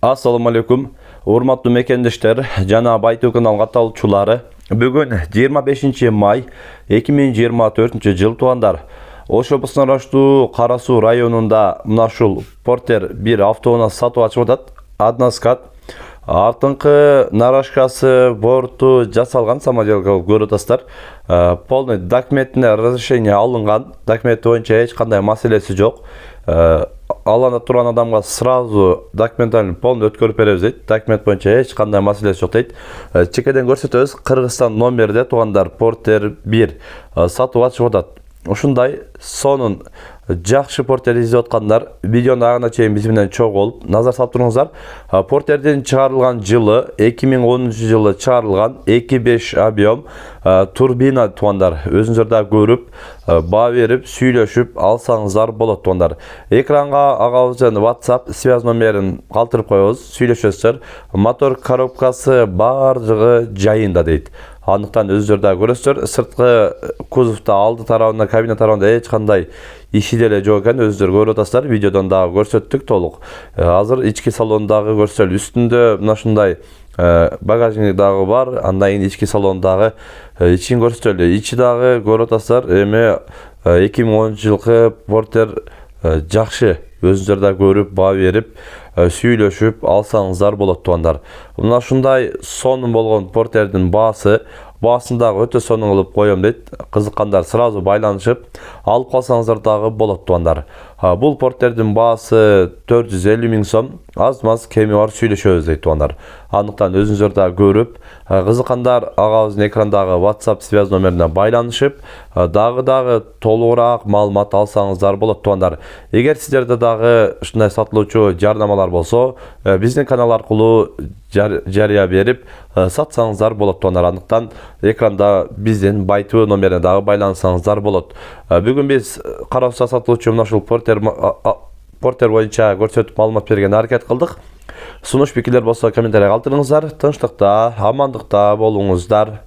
Assalamu alaikum. Урматтуу мекендештер жана Байтуу канал катталуучулары. Бүгүн 25 май 2024 жыл туугандар. Ош облусуна караштуу Кара Суу районунда мына ушул Портер 1 автоунаасы сатып ачып атат. Односкат. Артыңкы нарашкасы, борту жасалган самоделка көрүп атасыздар. Полный документине разрешение алынган. Документ боюнча эч кандай маселеси жок. Алана турган адамга сразу документальный полный өткөрүп беребиз дейт. Документ боюнча эч кандай маселеси жок дейт. Чекеден көрсөтөбүз. Кыргызстан номерде туугандар Портер 1 сатып ачып атат. Ушундай сонун жакшы Портер издеп аткандар видеону агына чейин биз менен чогуу болуп назар салып туруңуздар. Портердин чыгарылган жылы 2010 жылы чыгарылган 2.5 объем турбина туугандар. Өзүңүздөр да көрүп, баа берип, сүйлөшүп алсаңыздар болот туугандар. Экранга агабыздын WhatsApp связь номерин калтырып коебуз, сүйлөшөсүздөр. Мотор коробкасы бардыгы жайында дейт. Андыктан өзүңүздөр да көрөсүздөр. Сырткы кузовда алды тарабында, кабина тарабында эч кандай иши деле жок экен, өзүңүздөр көрүп атасыздар. Видеодон дагы көрсөттүк толук. Азыр ички салондагы көрсөтөлү. Үстүндө мына ушундай багажник дагы бар. Андан кийин ички салондагы ичин көрсөтөлү. Ичи дагы көрүп атасыздар. Эми 2010 жылкы Портер жакшы. Өзүңүздөр да көрүп, баа берип, сүйлөшүп алсаңыздар болот туугандар. Мына ушундай сонун болгон Портердин баасын дагы өтө сонун кылып коём дейт. Кызыккандар сразу байланышып алып калсаңыздар дагы болот туугандар. Бул Портердин баасы 450 000 сом. Аз-маз кеми бар сүйлөшөбүз дейт туугандар. Андыктан өзүңүздөр да көрүп, кызыккандар агабыздын экрандагы WhatsApp связь номерине байланышып, дагы толугураак маалымат алсаңыздар болот туугандар. Эгер сиздерде дагы ушундай сатылуучу жардамалар болсо, биздин канал аркылуу жарыя берип сатсаңыздар болот туугандар. Андыктан экранда биздин Байтуу номерине дагы байлансаңыздар болот. Бүгүн биз Кара Сууда сатылуучу мына ушул Портер боюнча көрсөтүп маалымат берген аракет кылдык. Сунуш пикирлер болсо комментарий калтырыңыздар. Тынчтыкта, амандыкта болуңуздар.